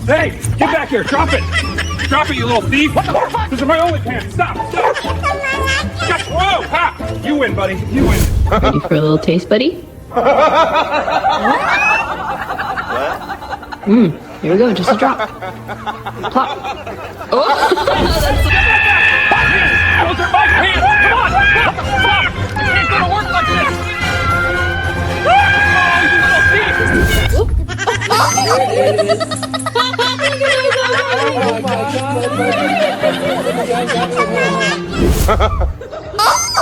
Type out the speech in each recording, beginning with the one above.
Hey, get back here! Drop it! Drop it, you little thief! What the fuck? Those are my only pants! Stop! Stop! Whoa! Ha! You win, buddy. You win. Ready for a little taste, buddy? Here we go, just a drop. Plop. Oh! Those are my pants! Come on! What the fuck? It ain't gonna work like this! Oh, you little thief! There it is.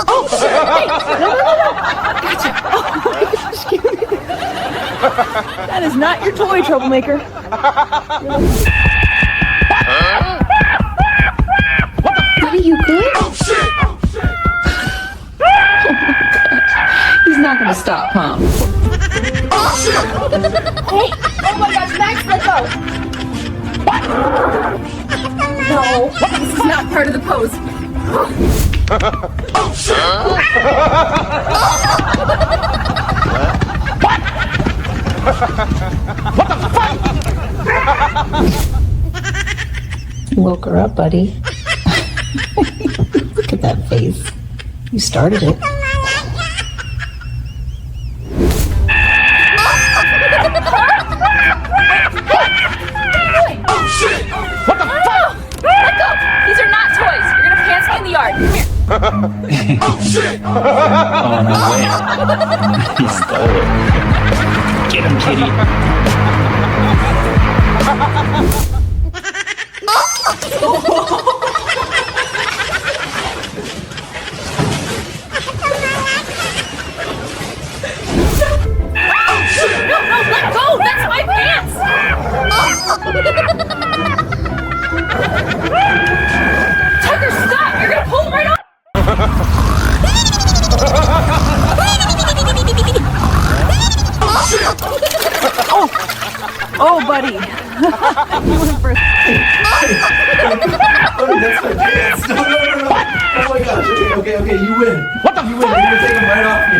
Oh, shit! Hey! No! Gotcha! Oh my gosh, that is not your toy, troublemaker. Buddy, you good? Oh shit! Oh my gosh. He's not gonna stop, huh? Oh shit! Hey! Oh my gosh, Max, let go! No, this is not part of the pose. Oh shit! What the fuck? Woke her up, buddy. Look at that face. You started it. Oh shit! What the fuck? Let go! These are not toys. You're gonna pants me in the yard. Come here. Oh shit! Oh, no way. He stole it. Get him, kitty. No, let go! That's my pants! Tucker, stop! You're gonna pull them right off! Oh, buddy. You went for a That's my pants. No. Oh my gosh. Okay, you win. What the You win. You're gonna take them right off me.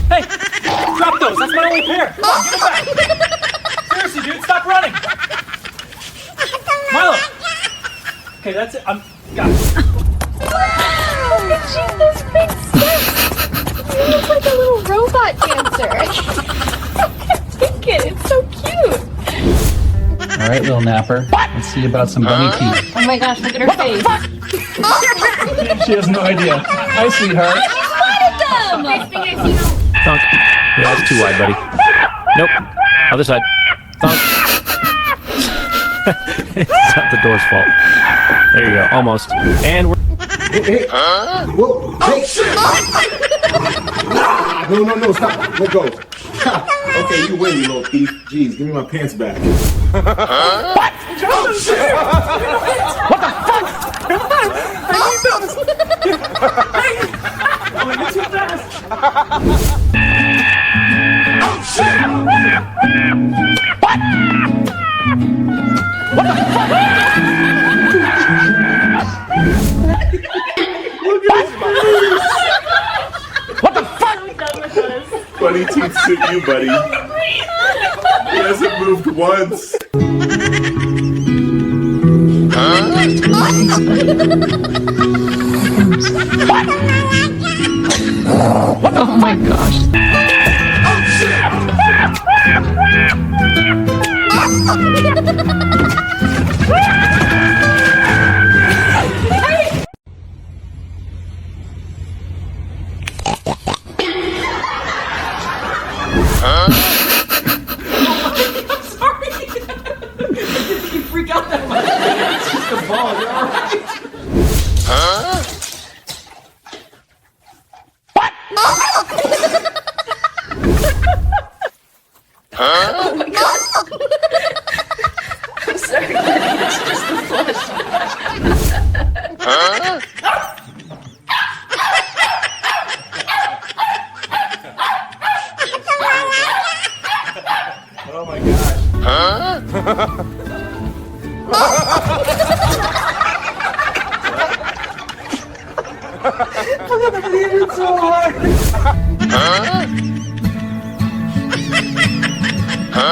Hey! Drop those! That's my only pair! Come on, give it back! Seriously, dude, stop running! Milo! Okay, that's it. I'm... Got it. Jeez, those big steps! You look like a little robot dancer. I take it. It's so cute. All right, little napper. Let's see about some bunny teeth. Oh my gosh, look at her face. She has no idea. Hi, sweetheart. Thunk. Yeah, that's too wide, buddy. Nope. Other side. Thunk. It's not the door's fault. There you go. Almost. And we're... Hey. Whoa. Hey. No. Stop. Let go. Okay, you win, you little thief. Jeez, give me my pants back. What? Oh, shit! What the fuck? I need those! Hey! Oh, you're too fast! Oh shit! What? What the fuck? Look at his face. What the fuck? Funny teeth suit you, buddy. He hasn't moved once. Oh my gosh. I'm sorry. You freak out that much. It's just a ball. You're all right. Oh my god. I'm sorry. It's just the flush. Oh my gosh. I'm gonna believe it so hard. You're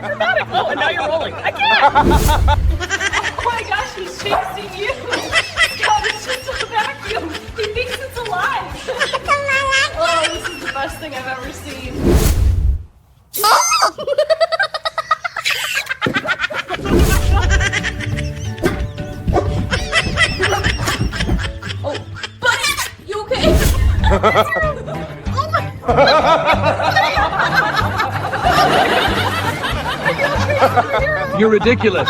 dramatic. Oh, and now you're rolling. I can't. Oh my gosh, he's chasing you. God, it's just a vacuum. He thinks it's alive. Oh, this is the best thing I've ever seen. Oh, buddy, you okay? Oh my. You're ridiculous.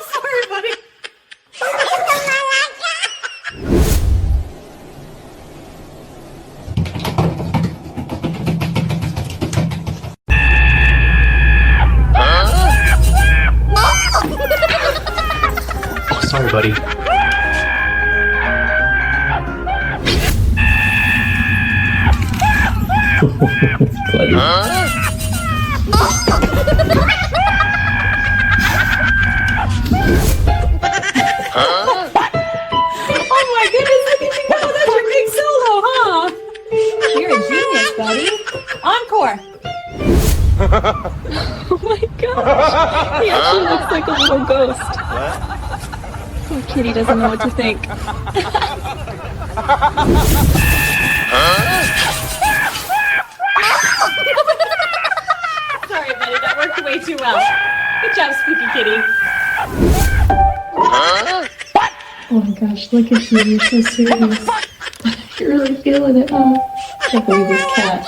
Sorry, buddy. Oh, sorry, buddy. Clever. Oh my goodness, look at you go. That's your big solo, huh? You're a genius, buddy. Encore. Oh my gosh. He actually looks like a little ghost. Poor kitty doesn't know what to think. Sorry, buddy, that worked way too well. Good job, Spooky Kitty. Oh my gosh, look at you. You're so serious. You're really feeling it, huh? I can't believe this cat.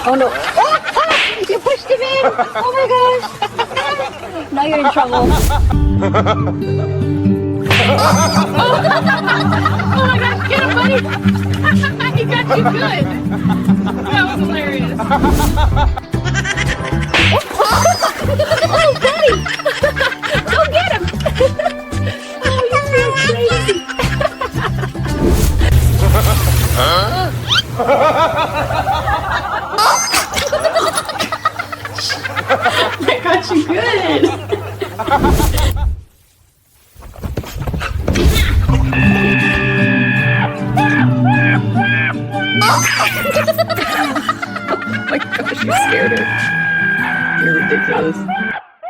Oh no. You pushed him in. Oh my gosh. Now you're in trouble. Oh my gosh, get him, buddy! He got you good! That was hilarious. Oh, buddy! Go get him! Oh, you're so crazy. I got you good! Oh my gosh, you scared her. You're ridiculous.